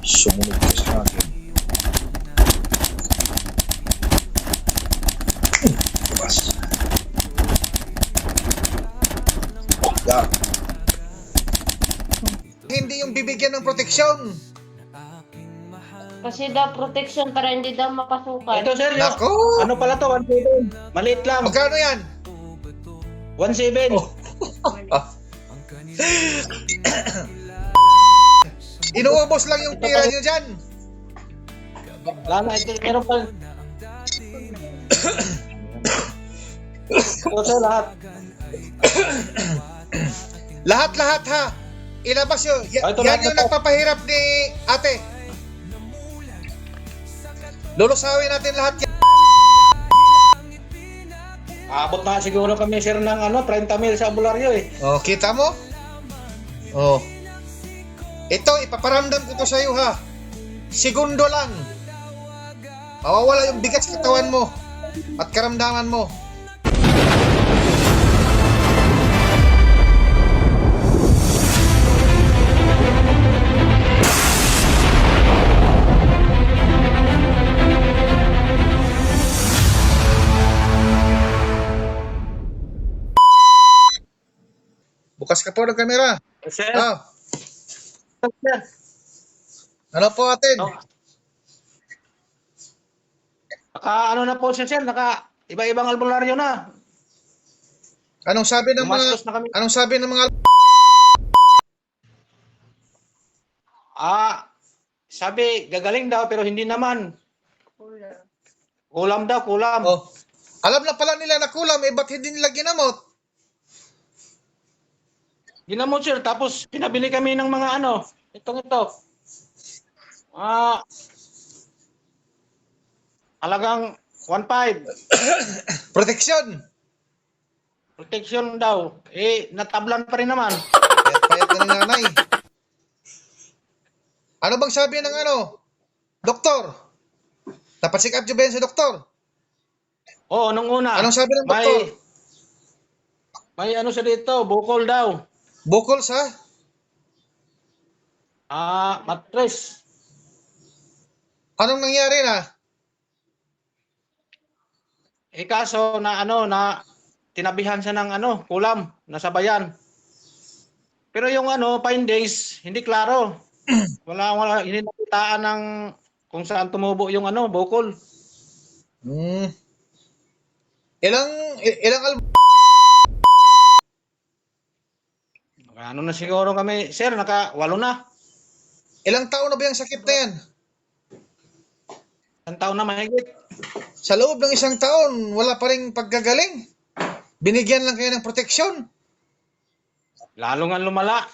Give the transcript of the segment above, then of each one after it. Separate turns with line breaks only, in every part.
Sumunod ka sa akin. Bukas. Yeah. Hindi yung bibigyan ng proteksyon.
Kasi daw protection para hindi daw mapasukan.
Ito sir,
Nako!
ano pala to? 1.7. Maliit lang.
Magkano yan?
1.7.
Oh. Inuubos lang yung pira nyo dyan.
Wala na, ito meron pa. Ito sir, lahat.
Lahat-lahat ha. Ilabas yun.
Ito
Yan
lahat
yung
na to.
nagpapahirap ni ate. Lulusawin natin lahat yan.
Abot na siguro kami sir ng 30 mil sa bularyo eh.
Oh, kita mo? Oh. Ito, ipaparamdam ko to sa'yo ha. Segundo lang. Mawawala yung bigat sa katawan mo at karamdaman mo. Bukas ka po ng kamera.
Sir,
Ah,
sir.
ano po atin?
Oh. Na po sir, naka iba-ibang albularyo na.
Anong sabi ng mga
Gumastos na kami.
Anong sabi ng mga
Sabi gagaling daw pero hindi naman. Kulam daw, kulam.
Oh. Alam na pala nila na kulam, ba't hindi nila ginamot?
Ginamot sir, tapos pinabili kami ng mga ito. Halagang 1.5.
Proteksyon.
Protection daw. Natablan pa rin naman.
Payat na ni nanay. Ano bang sabi ng doktor? Napacheck up nyo ba yan sa doktor?
Oo, nung una.
Anong sabi ng doktor?
May sa dito, bukol daw.
Bukol sa?
Matres.
Anong nangyari na?
Kaso na tinabihan siya ng kulam, nasabayan. Pero yung findings, hindi klaro. Wala, hindi nakitaan ng kung saan tumubo yung bukol.
Ilang
Na siguro kami, sir, naka 8 na.
ilang taon na ba yung sakit na yan?
Isang taon na mahigit.
Sa loob ng isang taon, wala pa ring paggagaling. Binigyan lang kayo ng proteksyon.
Lalo nga lumala.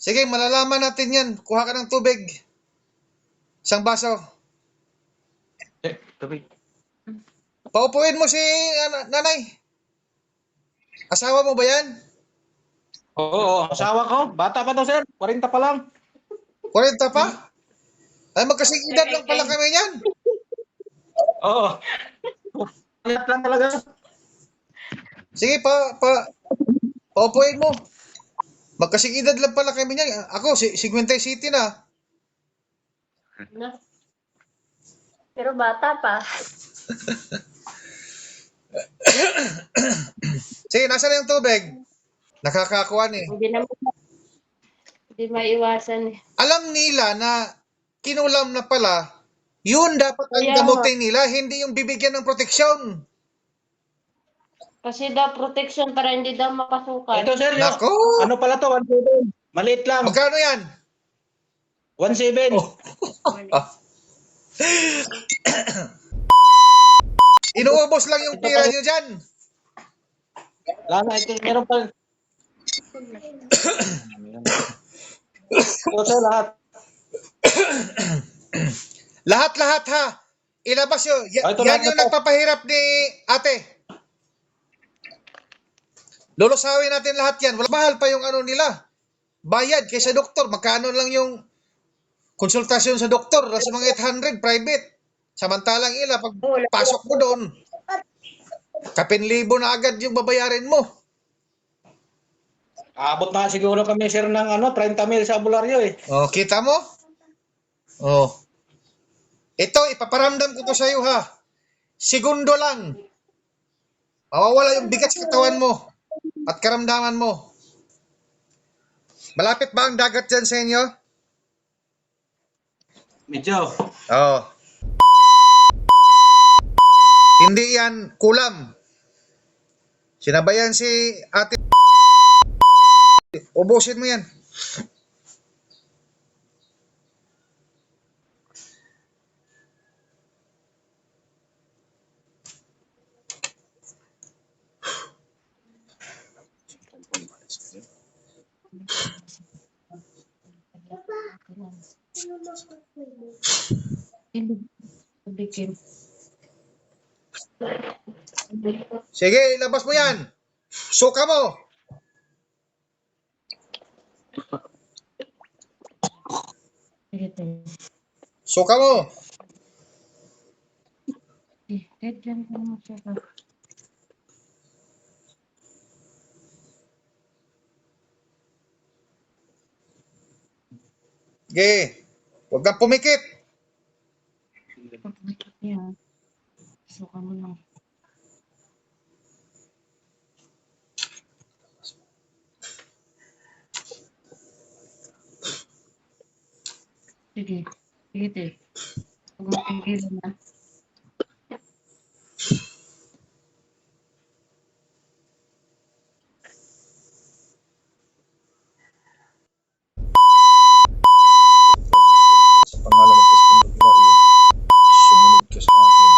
Sige, malalaman natin yan. Kuha ka ng tubig. Isang baso.
Tubig.
Paupuin mo si nanay. Asawa mo ba yan?
Oo, asawa ko. Bata pa to, sir. 40 pa lang.
40 pa? Ay, magkasing edad lang pala kami yan.
Oo. Palit lang talaga.
Sige, paupuin mo. Magkasing edad lang pala kami yan. Ako, 50 City na.
No? Pero bata pa.
Sige, nasa na yung tubig? Nakakakuan eh.
Hindi maiwasan eh.
Alam nila na kinulam na pala, yun dapat ang
Kaya
gamutin nila, hindi yung bibigyan ng proteksyon.
Kasi daw protection para hindi daw mapasukan.
Ito, sir.
Nako!
Ano pala to? 1.7. Maliit lang.
Magkano yan?
1.7.
Oh. Inuubos lang yung pira nyo dyan.
Wala na, ito meron pa. Ito, sir, lahat.
Lahat-lahat ha. Ilabas yun.
Ito
Yan
lahat
yung
na to.
nagpapahirap ni ate. Lulusawin natin lahat yan. Wala mahal pa yung nila. Bayad kaysa doktor. Magkano lang yung konsultasyon sa doktor? Sa mga 800 private. Samantalang pag pasok mo doon, Kapin-libo na agad yung babayarin mo.
Abot na siguro kami sir ng 30 mil sa bularyo eh.
Oh, kita mo? Oh. Ito, ipaparamdam ko to sa iyo ha. Segundo lang. Mawawala yung bigat sa katawan mo at karamdaman mo. Malapit ba ang dagat dyan sa inyo?
Medyo.
Oo. Hindi yan kulam. Sinabayan si ate. Ubusin mo yan.
Bikin.
Sige, ilabas mo yan. Suka mo.
Sige,
Suka mo.
Kahit lang ko mo siya.
Sige. Huwag kang pumikit.
Yan. Suka mo lang. Sige. Sige, te. Huwag mo pigilan na.
Sa pangalan ng Kristo ng Hilario, sumunod ka sa akin.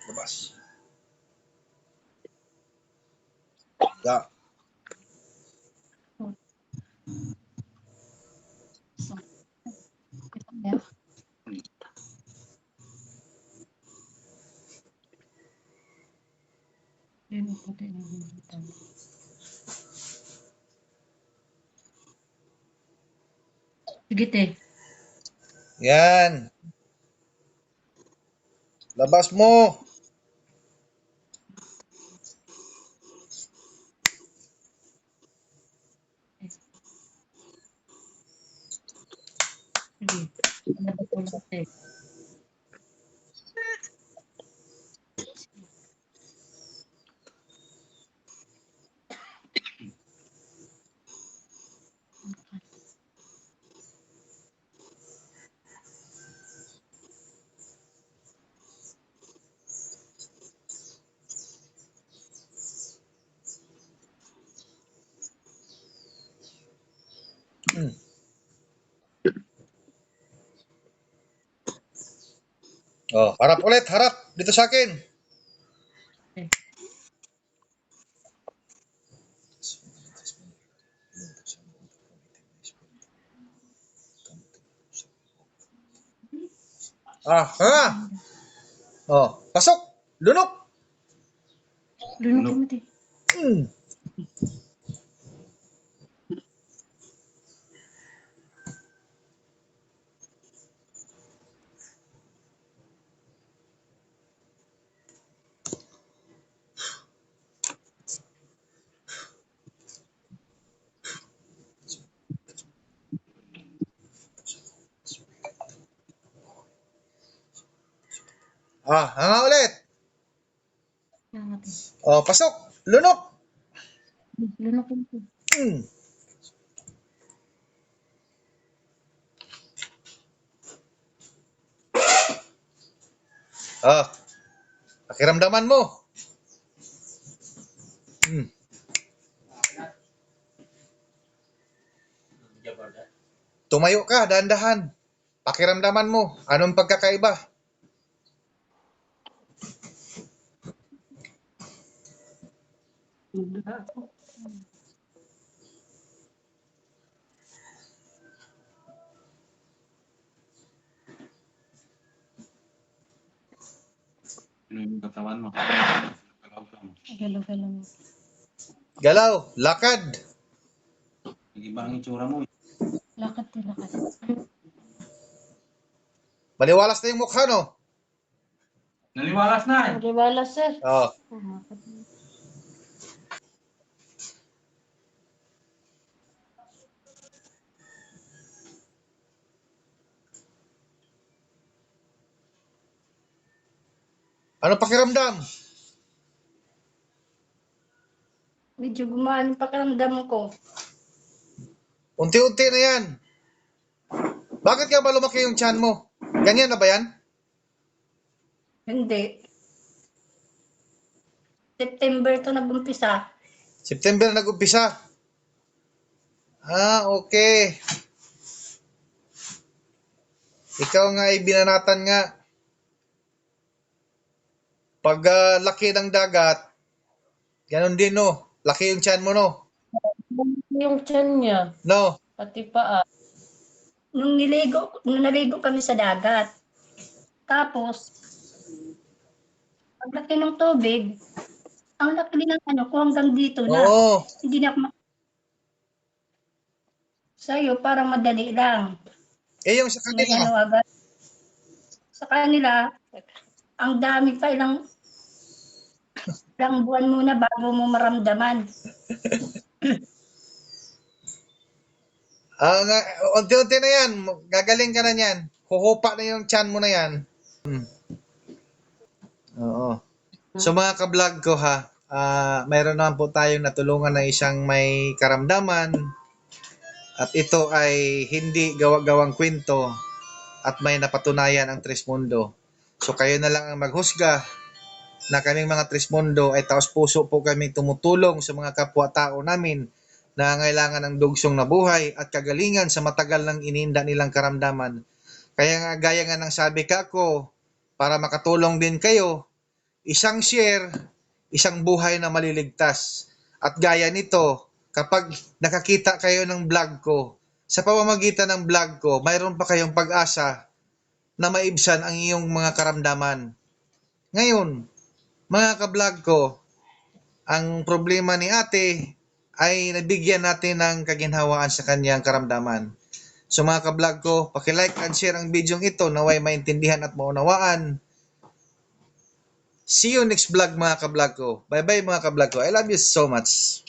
Labas. Da.
Yeah. Yan ako din ang hinitan. Sige, te.
Yan. Labas mo.
Sige. Ano ko lang, te.
Hmm. Oh, harap ulit, harap. Dito sa akin.
Okay.
Ha? Oh, pasok. Lunok.
Lunok mo, te.
Hmm. Hanga ulit.
Yan, te.
Oh, pasok. Lunok.
Lunok mo, te.
Hmm. Pakiramdaman mo. Hmm. Tumayo ka, dahan-dahan. Pakiramdaman mo. Anong pagkakaiba?
Ano yung katawan mo?
Galaw-galaw mo.
Galaw, lakad.
Nag-iba ang itsura mo.
Lakad, te. Lakad.
Maliwalas na yung mukha, no?
Naliwalas na eh.
Naliwala, sir.
Oh.
Ah,
Ano pakiramdam?
medyo gumaan yung pakiramdam ko.
Unti-unti na yan. Bakit nga ba lumaki yung tiyan mo? Ganyan na ba yan?
Hindi. September to nag-umpisa.
September nag-umpisa. Okay. Ikaw nga ay binanatan nga. Pag laki ng dagat, ganun din no. Laki yung tiyan mo no.
Yung tiyan niya,
No.
pati paa. Nung naligo kami sa dagat. Tapos, paglaki ng tubig, ang laki din ng ano ko hanggang dito na.
Oo.
Hindi na ako sa'yo, parang madali lang.
Yung sa
May ano
kanila.
agad. Sa kanila, ang dami pa ilang buwan muna bago mo maramdaman.
Unti-unti na yan. Gagaling ka na yan. Huhupa na yung tiyan mo na yan. Oo. So mga ka-vlog ko ha, mayroon naman po tayong natulungan na isang may karamdaman at ito ay hindi gawa-gawang kwento at may napatunayan ang Trismundo. So kayo na lang ang maghusga na kaming mga Trismundo ay taos puso po kaming tumutulong sa mga kapwa-tao namin na ngailangan ng dugsong na buhay at kagalingan sa matagal ng ininda nilang karamdaman. Kaya nga gaya nga ng sabi ka ko, para makatulong din kayo, isang share, isang buhay na maliligtas. At gaya nito, kapag nakakita kayo ng vlog ko, sa pamamagitan ng vlog ko, mayroon pa kayong pag-asa na maibsan ang iyong mga karamdaman. Ngayon, mga ka-vlog ko, ang problema ni ate ay nabigyan natin ng kaginhawaan sa kanyang karamdaman. So mga ka-vlog ko, paki-like and share ang video ito naway maintindihan at maunawaan. See you next vlog mga ka-vlog ko. Bye bye mga ka-vlog ko. I love you so much.